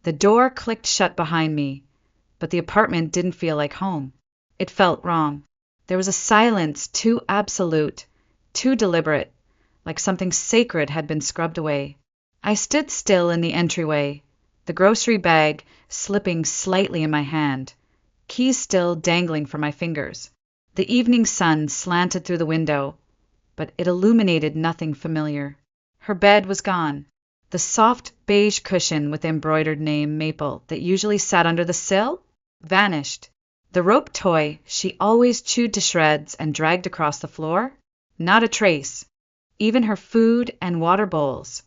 The door clicked shut behind me, but the apartment didn't feel like home. It felt wrong. There was a silence too absolute, too deliberate, like something sacred had been scrubbed away. I stood still in the entryway, the grocery bag slipping slightly in my hand, keys still dangling from my fingers. The evening sun slanted through the window, but it illuminated nothing familiar. Her bed was gone. The soft beige cushion with the embroidered name Maple that usually sat under the sill vanished. The rope toy she always chewed to shreds and dragged across the floor, not a trace. Even her food and water bowls,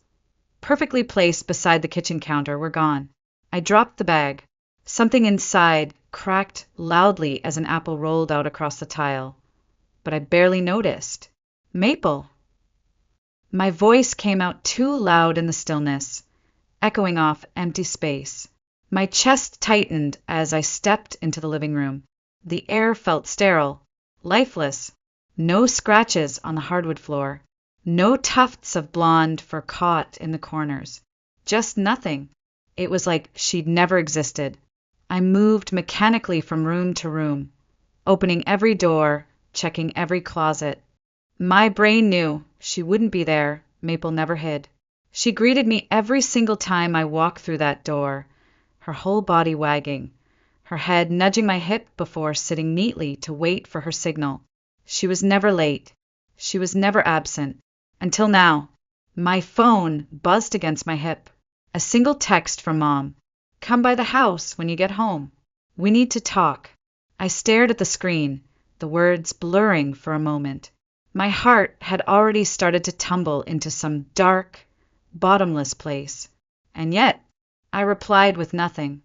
perfectly placed beside the kitchen counter, were gone. I dropped the bag. Something inside cracked loudly as an apple rolled out across the tile, but I barely noticed. Maple! My voice came out too loud in the stillness, echoing off empty space. My chest tightened as I stepped into the living room. The air felt sterile, lifeless. No scratches on the hardwood floor. No tufts of blonde fur caught in the corners. Just nothing. It was like she'd never existed. I moved mechanically from room to room, opening every door, checking every closet. My brain knew she wouldn't be there. Maple never hid. She greeted me every single time I walked through that door, her whole body wagging, her head nudging my hip before sitting neatly to wait for her signal. She was never late. She was never absent. Until now. My phone buzzed against my hip. A single text from Mom. Come by the house when you get home. We need to talk. I stared at the screen, the words blurring for a moment. My heart had already started to tumble into some dark, bottomless place. And yet, I replied with nothing.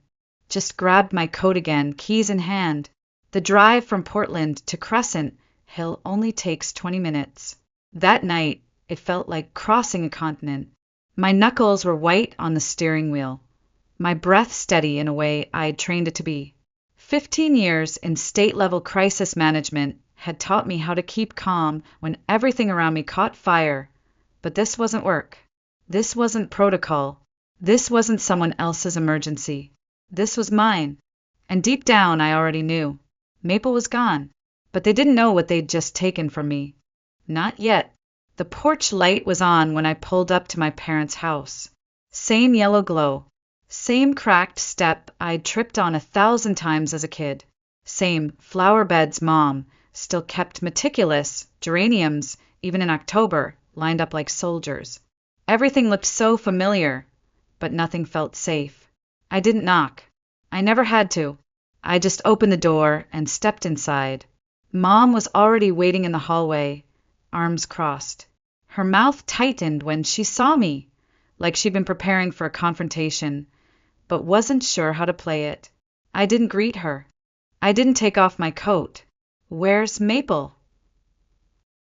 Just grabbed my coat again, keys in hand. The drive from Portland to Crescent Hill only takes 20 minutes. That night, it felt like crossing a continent. My knuckles were white on the steering wheel, my breath steady in a way I'd trained it to be. 15 years in state-level crisis management had taught me how to keep calm when everything around me caught fire. But this wasn't work. This wasn't protocol. This wasn't someone else's emergency. This was mine. And deep down, I already knew. Maple was gone. But they didn't know what they'd just taken from me. Not yet. The porch light was on when I pulled up to my parents' house. Same yellow glow. Same cracked step I'd tripped on 1,000 times as a kid. Same flower beds Mom still kept meticulous, geraniums, even in October, lined up like soldiers. Everything looked so familiar, but nothing felt safe. I didn't knock. I never had to. I just opened the door and stepped inside. Mom was already waiting in the hallway, arms crossed. Her mouth tightened when she saw me, like she'd been preparing for a confrontation, but wasn't sure how to play it. I didn't greet her. I didn't take off my coat. Where's Maple?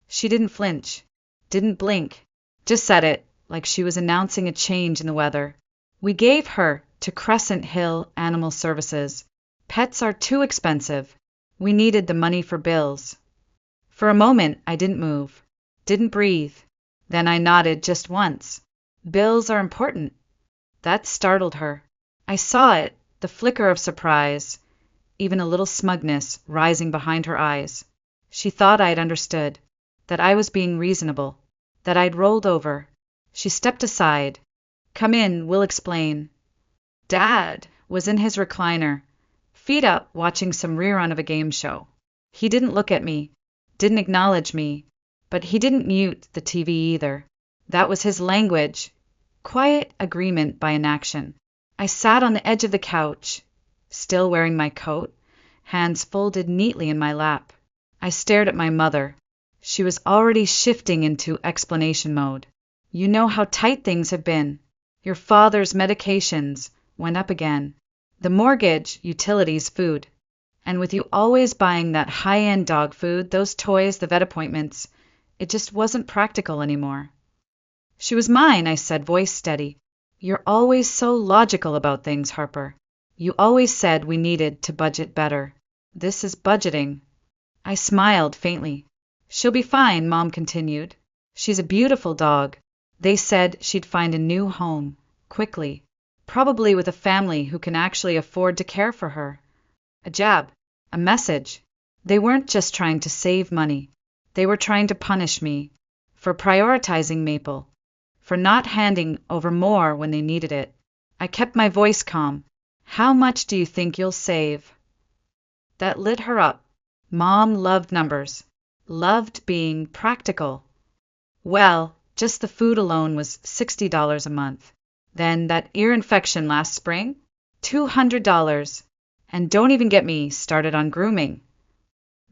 She didn't flinch, didn't blink, just said it like she was announcing a change in the weather. We gave her to Crescent Hill Animal Services. Pets are too expensive. We needed the money for bills. For a moment, I didn't move, didn't breathe. Then I nodded just once. Bills are important. That startled her. I saw it, the flicker of surprise, even a little smugness rising behind her eyes. She thought I'd understood, that I was being reasonable, that I'd rolled over. She stepped aside. Come in, we'll explain. Dad was in his recliner, feet up, watching some rerun of a game show. He didn't look at me, didn't acknowledge me, but he didn't mute the TV either. That was his language. Quiet agreement by inaction. I sat on the edge of the couch, still wearing my coat, hands folded neatly in my lap. I stared at my mother. She was already shifting into explanation mode. You know how tight things have been. Your father's medications went up again. The mortgage, utilities, food. And with you always buying that high-end dog food, those toys, the vet appointments, it just wasn't practical anymore. She was mine, I said, voice steady. You're always so logical about things, Harper. You always said we needed to budget better. This is budgeting. I smiled faintly. She'll be fine, Mom continued. She's a beautiful dog. They said she'd find a new home, quickly. probably with a family who can actually afford to care for her. A jab, a message. They weren't just trying to save money. They were trying to punish me for prioritizing Maple, for not handing over more when they needed it. I kept my voice calm. How much do you think you'll save? That lit her up. Mom loved numbers, loved being practical. Well, just the food alone was $60 a month. Then that ear infection last spring? $200. And don't even get me started on grooming.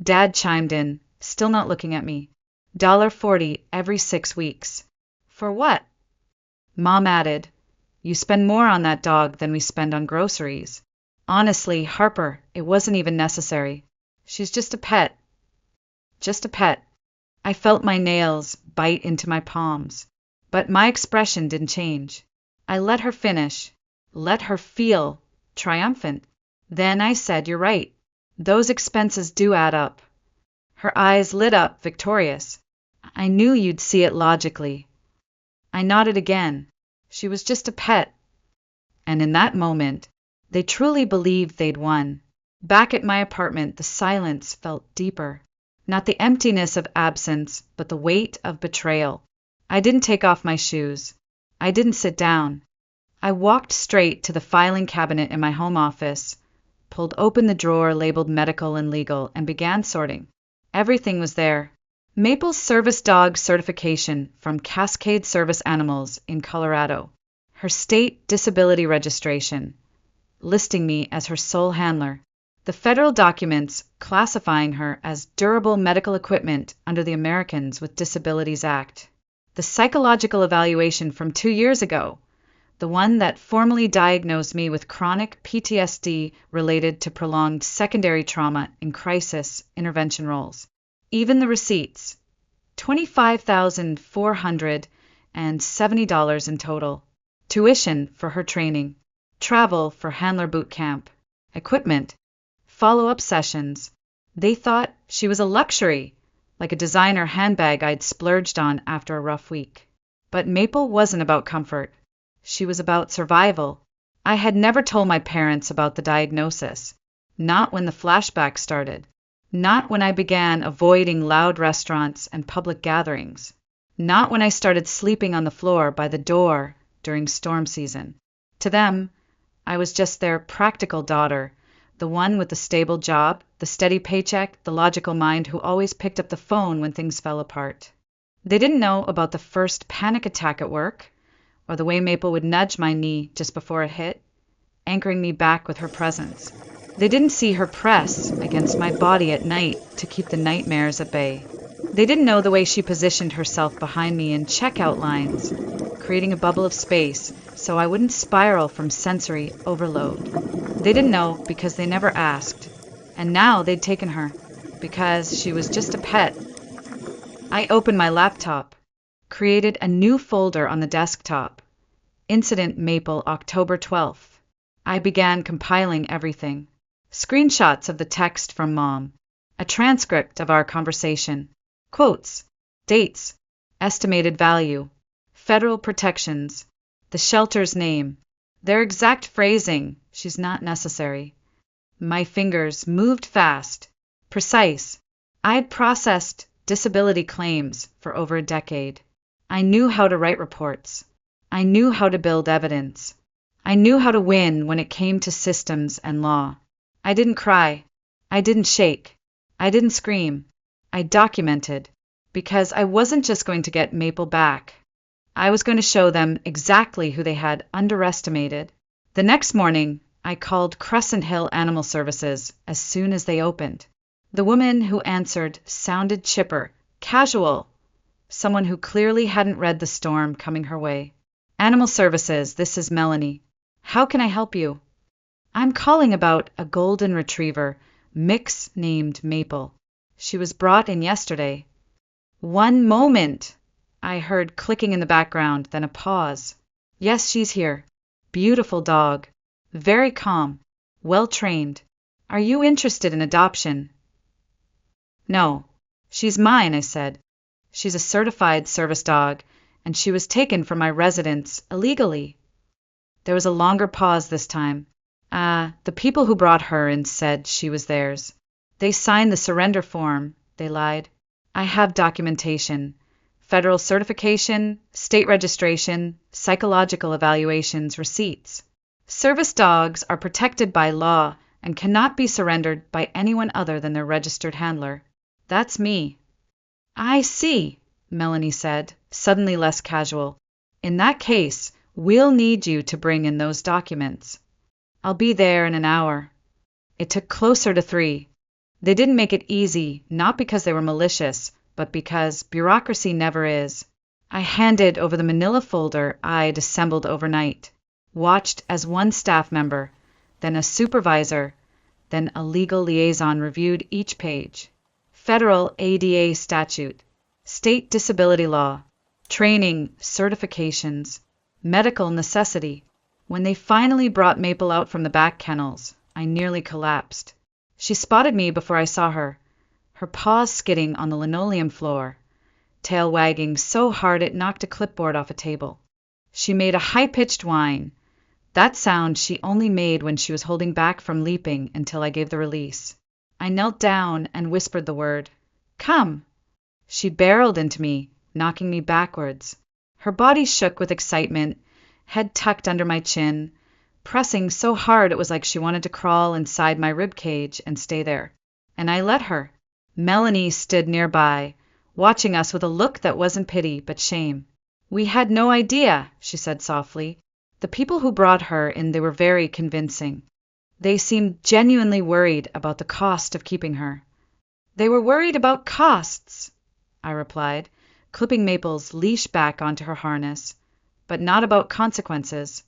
Dad chimed in, still not looking at me. $1.40 every 6 weeks. For what? Mom added, you spend more on that dog than we spend on groceries. Honestly, Harper, it wasn't even necessary. She's just a pet. Just a pet. I felt my nails bite into my palms, but my expression didn't change. I let her finish, let her feel triumphant. Then I said, you're right. Those expenses do add up. Her eyes lit up, victorious. I knew you'd see it logically. I nodded again. She was just a pet. And in that moment, they truly believed they'd won. Back at my apartment, the silence felt deeper. Not the emptiness of absence, but the weight of betrayal. I didn't take off my shoes. I didn't sit down. I walked straight to the filing cabinet in my home office, pulled open the drawer labeled medical and legal, and began sorting. Everything was there. Maple's service dog certification from Cascade Service Animals in Colorado. Her state disability registration, listing me as her sole handler. The federal documents classifying her as durable medical equipment under the Americans with Disabilities Act. The psychological evaluation from 2 years ago, the one that formally diagnosed me with chronic PTSD related to prolonged secondary trauma in crisis intervention roles. Even the receipts, $25,470 in total. Tuition for her training, travel for handler boot camp, equipment, follow-up sessions. They thought she was a luxury, like a designer handbag I'd splurged on after a rough week. But Maple wasn't about comfort. She was about survival. I had never told my parents about the diagnosis, not when the flashback started, not when I began avoiding loud restaurants and public gatherings, not when I started sleeping on the floor by the door during storm season. To them, I was just their practical daughter, the one with the stable job, the steady paycheck, the logical mind who always picked up the phone when things fell apart. They didn't know about the first panic attack at work, or the way Maple would nudge my knee just before it hit, anchoring me back with her presence. They didn't see her press against my body at night to keep the nightmares at bay. They didn't know the way she positioned herself behind me in checkout lines, creating a bubble of space so I wouldn't spiral from sensory overload. They didn't know because they never asked. And now they'd taken her, because she was just a pet. I opened my laptop, created a new folder on the desktop. Incident Maple, October 12th. I began compiling everything. Screenshots of the text from Mom, a transcript of our conversation, quotes, dates, estimated value, federal protections, the shelter's name, their exact phrasing, she's not necessary. My fingers moved fast, precise. I'd processed disability claims for over a decade. I knew how to write reports. I knew how to build evidence. I knew how to win when it came to systems and law. I didn't cry. I didn't shake. I didn't scream. I documented, because I wasn't just going to get Maple back. I was going to show them exactly who they had underestimated. The next morning, I called Crescent Hill Animal Services as soon as they opened. The woman who answered sounded chipper, casual, someone who clearly hadn't read the storm coming her way. Animal Services, this is Melanie. How can I help you? I'm calling about a golden retriever, mix named Maple. She was brought in yesterday. One moment! I heard clicking in the background, then a pause. Yes, she's here. Beautiful dog. Very calm. Well trained. Are you interested in adoption? No. She's mine, I said. She's a certified service dog, and she was taken from my residence illegally. There was a longer pause this time. The people who brought her in said she was theirs. They signed the surrender form, they lied. I have documentation. Federal certification, state registration, psychological evaluations, receipts. Service dogs are protected by law and cannot be surrendered by anyone other than their registered handler. That's me. I see, Melanie said, suddenly less casual. In that case, we'll need you to bring in those documents. I'll be there in an hour. It took closer to 3. They didn't make it easy, not because they were malicious, but because bureaucracy never is. I handed over the manila folder I'd assembled overnight, watched as one staff member, then a supervisor, then a legal liaison reviewed each page. Federal ADA statute, state disability law, training, certifications, medical necessity. When they finally brought Maple out from the back kennels, I nearly collapsed. She spotted me before I saw her, her paws skidding on the linoleum floor, tail wagging so hard it knocked a clipboard off a table. She made a high-pitched whine, that sound she only made when she was holding back from leaping until I gave the release. I knelt down and whispered the word, "Come!" She barreled into me, knocking me backwards. Her body shook with excitement, head tucked under my chin, pressing so hard it was like she wanted to crawl inside my rib cage and stay there. And I let her. Melanie stood nearby, watching us with a look that wasn't pity but shame. "We had no idea," she said softly. The people who brought her in, they were very convincing. They seemed genuinely worried about the cost of keeping her. "They were worried about costs," I replied, clipping Maple's leash back onto her harness, "but not about consequences."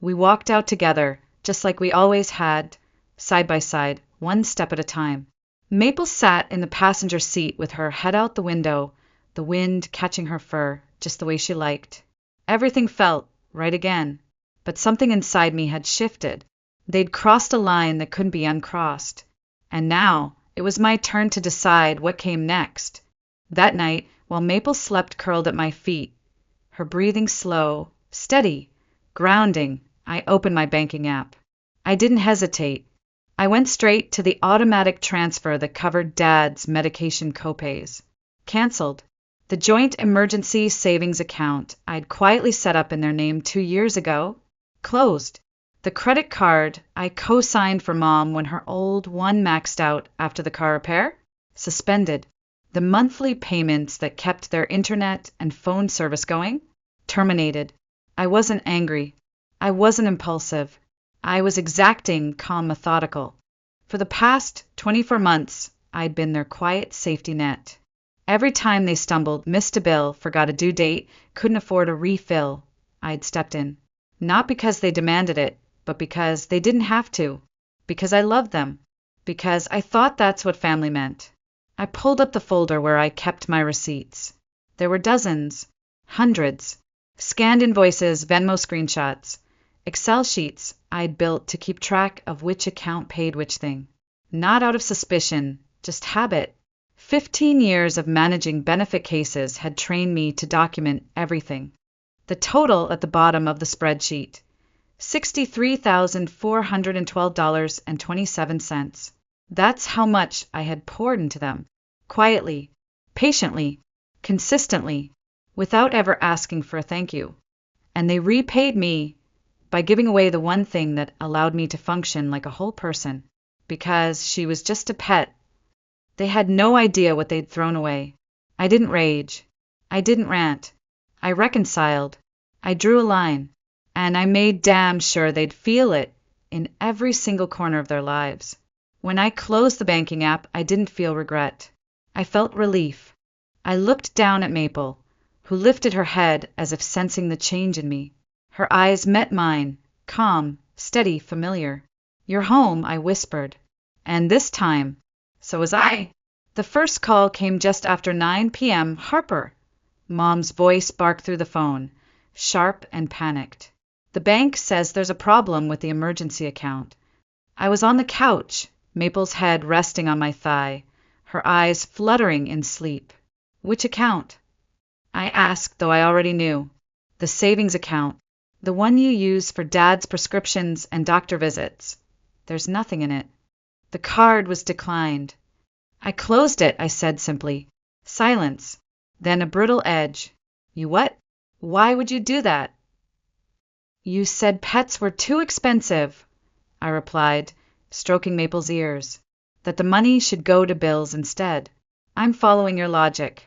We walked out together, just like we always had, side by side, one step at a time. Maple sat in the passenger seat with her head out the window, the wind catching her fur, just the way she liked. Everything felt right again, but something inside me had shifted. They'd crossed a line that couldn't be uncrossed. And now it was my turn to decide what came next. That night, while Maple slept curled at my feet, her breathing slow, steady, grounding, I opened my banking app. I didn't hesitate. I went straight to the automatic transfer that covered Dad's medication copays. Canceled. The joint emergency savings account I'd quietly set up in their name 2 years ago, closed. The credit card I co-signed for Mom when her old one maxed out after the car repair, suspended. The monthly payments that kept their internet and phone service going, terminated. I wasn't angry. I wasn't impulsive. I was exacting, calm, methodical. For the past 24 months, I'd been their quiet safety net. Every time they stumbled, missed a bill, forgot a due date, couldn't afford a refill, I'd stepped in. Not because they demanded it, but because they didn't have to. Because I loved them. Because I thought that's what family meant. I pulled up the folder where I kept my receipts. There were dozens, hundreds, scanned invoices, Venmo screenshots, Excel sheets I'd built to keep track of which account paid which thing. Not out of suspicion, just habit. 15 years of managing benefit cases had trained me to document everything. The total at the bottom of the spreadsheet, $63,412.27. That's how much I had poured into them, quietly, patiently, consistently, without ever asking for a thank you. And they repaid me by giving away the one thing that allowed me to function like a whole person, because she was just a pet. They had no idea what they'd thrown away. I didn't rage. I didn't rant. I reconciled. I drew a line. And I made damn sure they'd feel it in every single corner of their lives. When I closed the banking app, I didn't feel regret. I felt relief. I looked down at Maple, who lifted her head as if sensing the change in me. Her eyes met mine, calm, steady, familiar. "You're home," I whispered. "And this time, so was I." The first call came just after 9 p.m. "Harper." Mom's voice barked through the phone, sharp and panicked. "The bank says there's a problem with the emergency account." I was on the couch, Maple's head resting on my thigh, her eyes fluttering in sleep. "Which account?" I asked, though I already knew. "The savings account. The one you use for Dad's prescriptions and doctor visits. There's nothing in it. The card was declined. I closed it, I said simply. Silence. Then a brittle edge. You what? Why would you do that? You said pets were too expensive, I replied, stroking Maple's ears. That the money should go to bills instead. I'm following your logic.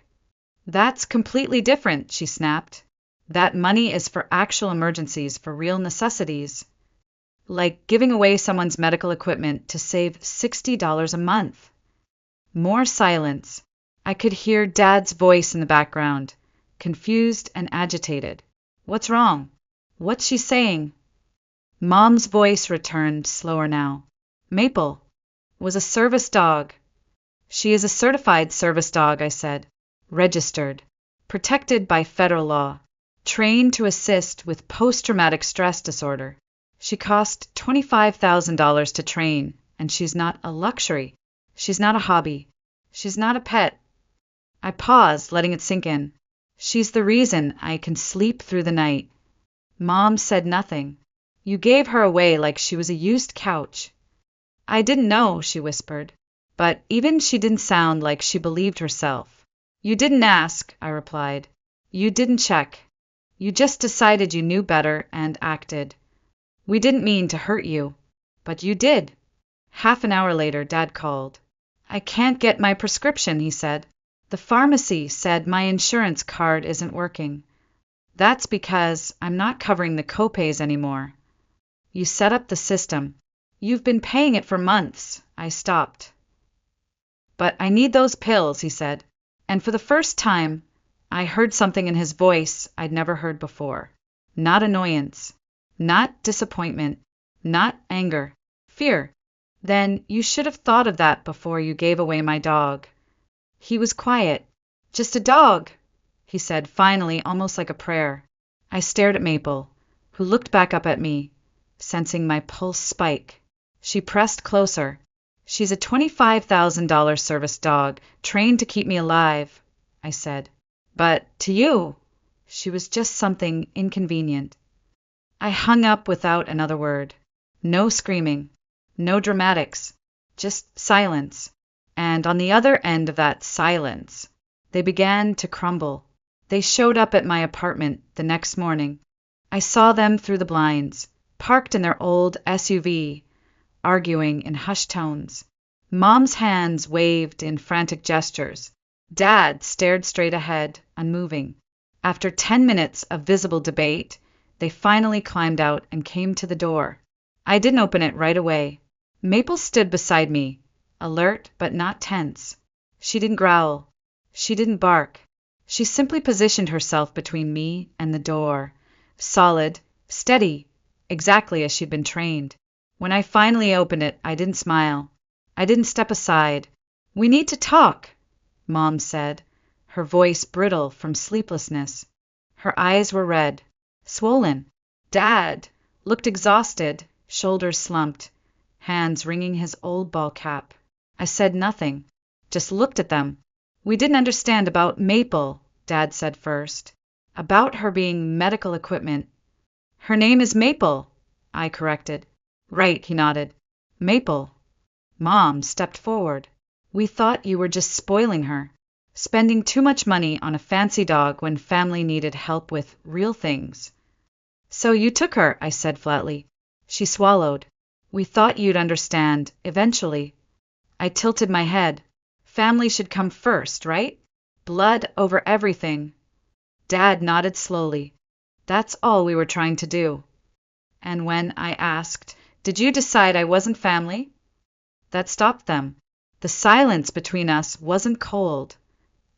That's completely different, she snapped. That money is for actual emergencies, for real necessities. Like giving away someone's medical equipment to save $60 a month. More silence. I could hear Dad's voice in the background, confused and agitated. What's wrong? What's she saying? Mom's voice returned, slower now. Maple was a service dog. She is a certified service dog, I said. Registered. Protected by federal law. Trained to assist with post-traumatic stress disorder. She cost $25,000 to train, and she's not a luxury. She's not a hobby. She's not a pet. I paused, letting it sink in. She's the reason I can sleep through the night. Mom said nothing. You gave her away like she was a used couch. I didn't know, she whispered. But even she didn't sound like she believed herself. You didn't ask, I replied. You didn't check. You just decided you knew better and acted. We didn't mean to hurt you, but you did. Half an hour later, Dad called. I can't get my prescription, he said. The pharmacy said my insurance card isn't working. That's because I'm not covering the copays anymore. You set up the system. You've been paying it for months. I stopped. But I need those pills, he said. And for the first time, I heard something in his voice I'd never heard before. Not annoyance. Not disappointment. Not anger. Fear. Then you should have thought of that before you gave away my dog. He was quiet. Just a dog, he said finally, almost like a prayer. I stared at Maple, who looked back up at me, sensing my pulse spike. She pressed closer. She's a $25,000 service dog, trained to keep me alive, I said. But to you, she was just something inconvenient. I hung up without another word. No screaming. No dramatics. Just silence. And on the other end of that silence, they began to crumble. They showed up at my apartment the next morning. I saw them through the blinds, parked in their old SUV, arguing in hushed tones. Mom's hands waved in frantic gestures. Dad stared straight ahead, unmoving. After 10 minutes of visible debate, they finally climbed out and came to the door. I didn't open it right away. Maple stood beside me, alert but not tense. She didn't growl. She didn't bark. She simply positioned herself between me and the door, solid, steady, exactly as she'd been trained. When I finally opened it, I didn't smile. I didn't step aside. We need to talk, Mom said, her voice brittle from sleeplessness. Her eyes were red, swollen. Dad looked exhausted, shoulders slumped, hands wringing his old ball cap. I said nothing, just looked at them. We didn't understand about Maple, Dad said first. About her being medical equipment. Her name is Maple, I corrected. Right, he nodded. Maple. Mom stepped forward. We thought you were just spoiling her, spending too much money on a fancy dog when family needed help with real things. So you took her, I said flatly. She swallowed. We thought you'd understand, eventually. I tilted my head. Family should come first, right? Blood over everything. Dad nodded slowly. That's all we were trying to do. And when I asked, did you decide I wasn't family? That stopped them. The silence between us wasn't cold.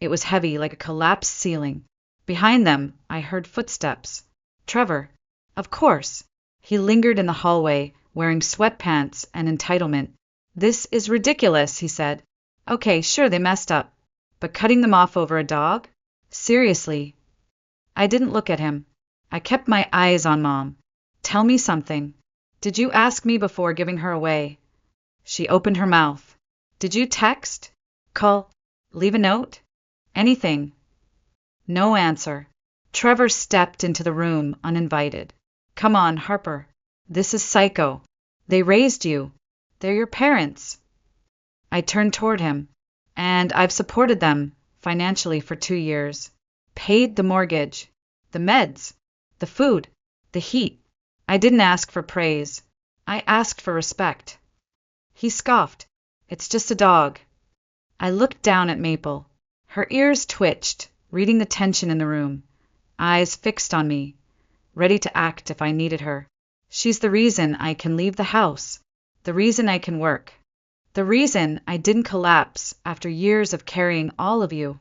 It was heavy like a collapsed ceiling. Behind them, I heard footsteps. Trevor. Of course. He lingered in the hallway, wearing sweatpants and entitlement. This is ridiculous, he said. Okay, sure, they messed up. But cutting them off over a dog? Seriously. I didn't look at him. I kept my eyes on Mom. Tell me something. Did you ask me before giving her away? She opened her mouth. Did you text? Call? Leave a note? Anything? No answer. Trevor stepped into the room uninvited. Come on, Harper. This is psycho. They raised you. They're your parents. I turned toward him. And I've supported them financially for 2 years. Paid the mortgage, the meds, the food, the heat. I didn't ask for praise. I asked for respect. He scoffed. It's just a dog. I looked down at Maple. Her ears twitched, reading the tension in the room. Eyes fixed on me, ready to act if I needed her. She's the reason I can leave the house. The reason I can work. The reason I didn't collapse after years of carrying all of you.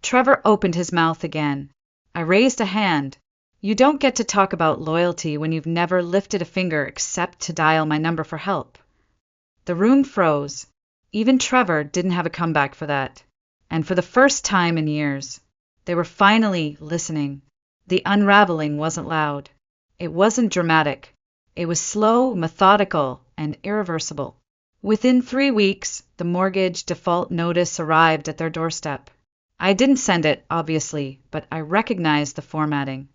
Trevor opened his mouth again. I raised a hand. You don't get to talk about loyalty when you've never lifted a finger except to dial my number for help. The room froze. Even Trevor didn't have a comeback for that. And for the first time in years, they were finally listening. The unraveling wasn't loud. It wasn't dramatic. It was slow, methodical, and irreversible. Within 3 weeks, the mortgage default notice arrived at their doorstep. I didn't send it, obviously, but I recognized the formatting.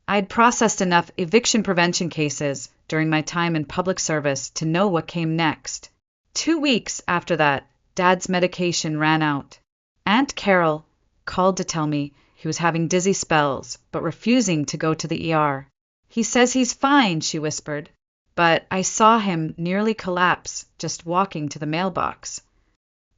I'd processed enough eviction prevention cases during my time in public service to know what came next. 2 weeks after that, Dad's medication ran out. Aunt Carol called to tell me he was having dizzy spells, but refusing to go to the ER. He says he's fine, she whispered, but I saw him nearly collapse just walking to the mailbox.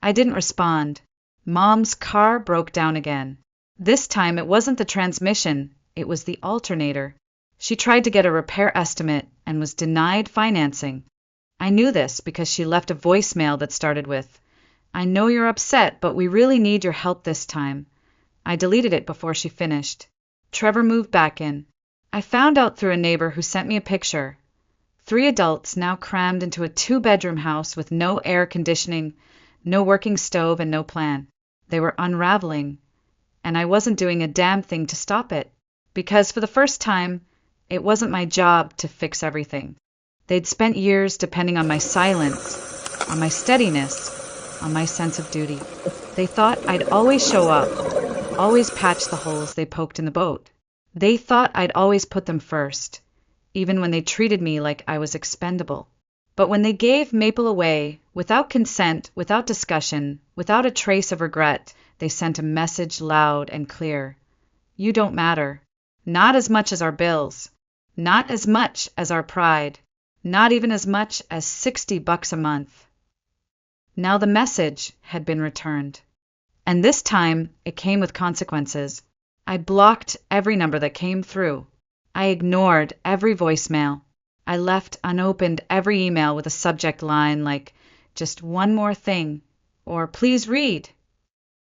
I didn't respond. Mom's car broke down again. This time it wasn't the transmission, it was the alternator. She tried to get a repair estimate and was denied financing. I knew this because she left a voicemail that started with, "I know you're upset, but we really need your help this time." I deleted it before she finished. Trevor moved back in. I found out through a neighbor who sent me a picture. 3 adults now crammed into a 2-bedroom house with no air conditioning, no working stove, and no plan. They were unraveling, and I wasn't doing a damn thing to stop it, because for the first time, it wasn't my job to fix everything. They'd spent years depending on my silence, on my steadiness, on my sense of duty. They thought I'd always show up, always patch the holes they poked in the boat. They thought I'd always put them first, even when they treated me like I was expendable. But when they gave Maple away, without consent, without discussion, without a trace of regret, they sent a message loud and clear. You don't matter. Not as much as our bills. Not as much as our pride. Not even as much as $60 a month. Now the message had been returned. And this time, it came with consequences. I blocked every number that came through. I ignored every voicemail. I left unopened every email with a subject line like, "Just one more thing," or "Please read."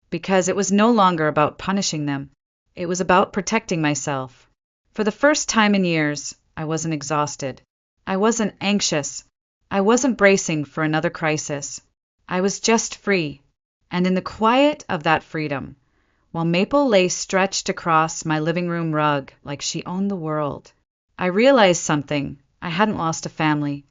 Because it was no longer about punishing them. It was about protecting myself. For the first time in years, I wasn't exhausted. I wasn't anxious. I wasn't bracing for another crisis. I was just free. And in the quiet of that freedom, while Maple lay stretched across my living room rug like she owned the world, I realized something. I hadn't lost a family.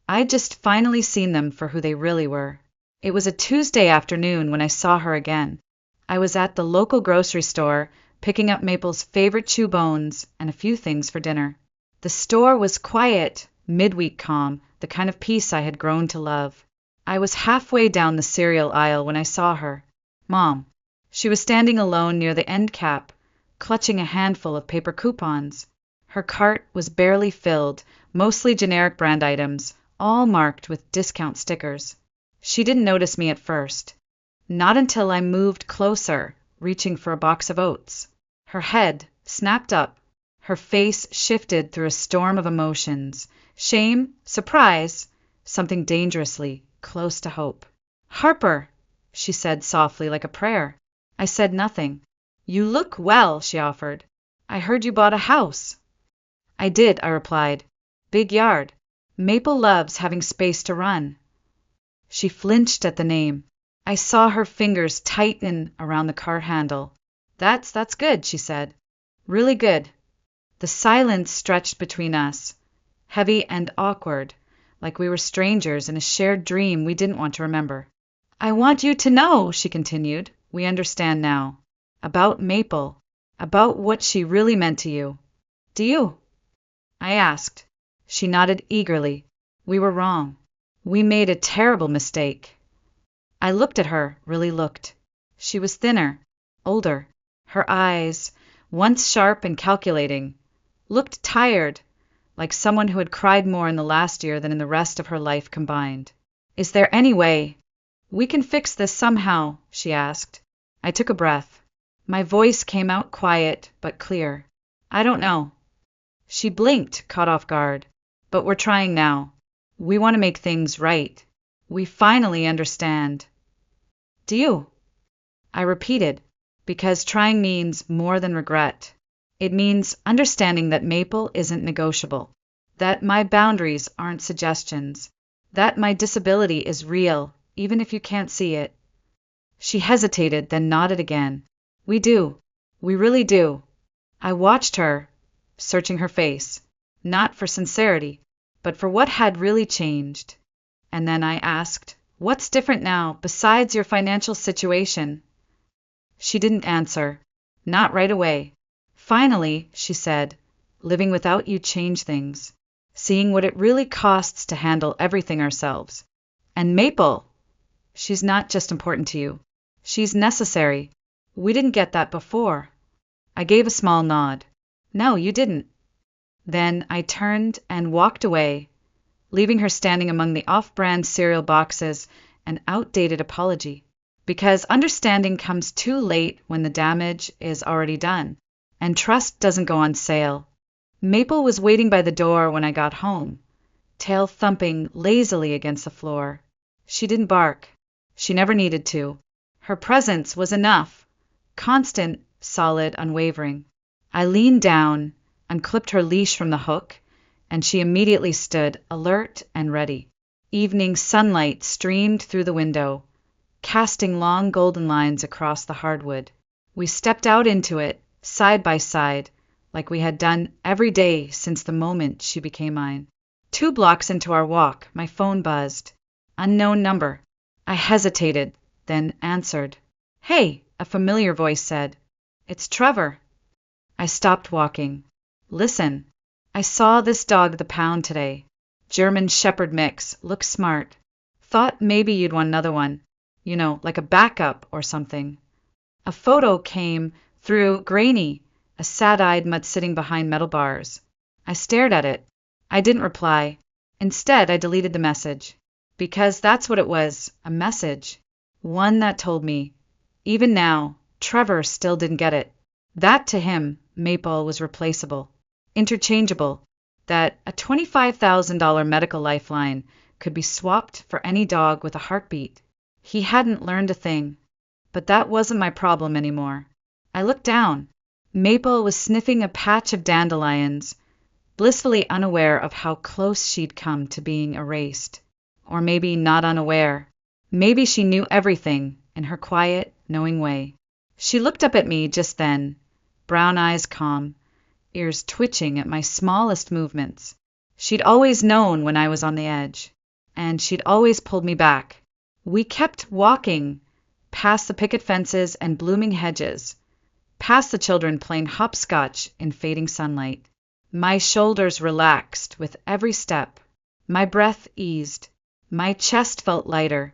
I'd just finally seen them for who they really were. It was a Tuesday afternoon when I saw her again. I was at the local grocery store, picking up Maple's favorite chew bones and a few things for dinner. The store was quiet, midweek calm, the kind of peace I had grown to love. I was halfway down the cereal aisle when I saw her. Mom. She was standing alone near the end cap, clutching a handful of paper coupons. Her cart was barely filled, mostly generic brand items, all marked with discount stickers. She didn't notice me at first. Not until I moved closer, reaching for a box of oats. Her head snapped up. Her face shifted through a storm of emotions. Shame, surprise, something dangerously close to hope. "Harper," she said softly like a prayer. I said nothing. "You look well," she offered. "I heard you bought a house." "I did," I replied. "Big yard. Maple loves having space to run." She flinched at the name. I saw her fingers tighten around the cart handle. That's good," she said. "Really good." The silence stretched between us, heavy and awkward, like we were strangers in a shared dream we didn't want to remember. "I want you to know," she continued, "we understand now. About Maple. About what she really meant to you. Do you?" I asked. She nodded eagerly. We were wrong. We made a terrible mistake. I looked at her, really looked. She was thinner, older. Her eyes, once sharp and calculating, looked tired, like someone who had cried more in the last year than in the rest of her life combined. Is there any way we can fix this somehow? She asked. I took a breath. My voice came out quiet but clear. I don't know. She blinked, caught off guard. But we're trying now. We want to make things right. We finally understand. Do you? I repeated, because trying means more than regret. It means understanding that Maple isn't negotiable, that my boundaries aren't suggestions, that my disability is real, even if you can't see it. She hesitated, then nodded again. We do. We really do. I watched her, searching her face, not for sincerity, but for what had really changed. And then I asked, what's different now, besides your financial situation? She didn't answer. Not right away. Finally, she said, living without you changed things. Seeing what it really costs to handle everything ourselves. And Maple, she's not just important to you. She's necessary. We didn't get that before. I gave a small nod. No, you didn't. Then I turned and walked away, leaving her standing among the off-brand cereal boxes, an outdated apology. Because understanding comes too late when the damage is already done, and trust doesn't go on sale. Maple was waiting by the door when I got home, tail thumping lazily against the floor. She didn't bark. She never needed to. Her presence was enough. Constant, solid, unwavering. I leaned down, unclipped her leash from the hook, and she immediately stood, alert and ready. Evening sunlight streamed through the window, casting long golden lines across the hardwood. We stepped out into it, side by side, like we had done every day since the moment she became mine. 2 blocks into our walk, my phone buzzed. Unknown number. I hesitated, then answered. Hey, a familiar voice said. It's Trevor. I stopped walking. Listen, I saw this dog the pound today. German Shepherd mix, looks smart. Thought maybe you'd want another one. You know, like a backup or something. A photo came through, grainy, a sad-eyed mutt sitting behind metal bars. I stared at it. I didn't reply. Instead, I deleted the message. Because that's what it was, a message. One that told me, even now, Trevor still didn't get it. That to him, Maple was replaceable, interchangeable, that a $25,000 medical lifeline could be swapped for any dog with a heartbeat. He hadn't learned a thing. But that wasn't my problem anymore. I looked down. Maple was sniffing a patch of dandelions, blissfully unaware of how close she'd come to being erased. Or maybe not unaware. Maybe she knew everything in her quiet, knowing way. She looked up at me just then, brown eyes calm, ears twitching at my smallest movements. She'd always known when I was on the edge, and she'd always pulled me back. We kept walking, past the picket fences and blooming hedges, past the children playing hopscotch in fading sunlight. My shoulders relaxed with every step. My breath eased. My chest felt lighter.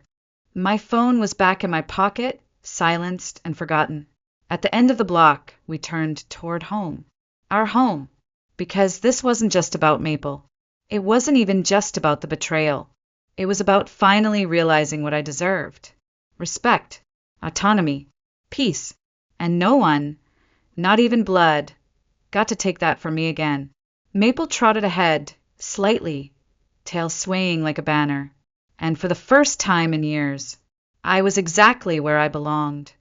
My phone was back in my pocket, silenced and forgotten. At the end of the block, we turned toward home. Our home. Because this wasn't just about Maple. It wasn't even just about the betrayal. It was about finally realizing what I deserved. Respect, autonomy, peace. And no one, not even blood, got to take that from me again. Maple trotted ahead, slightly, tail swaying like a banner. And for the first time in years, I was exactly where I belonged.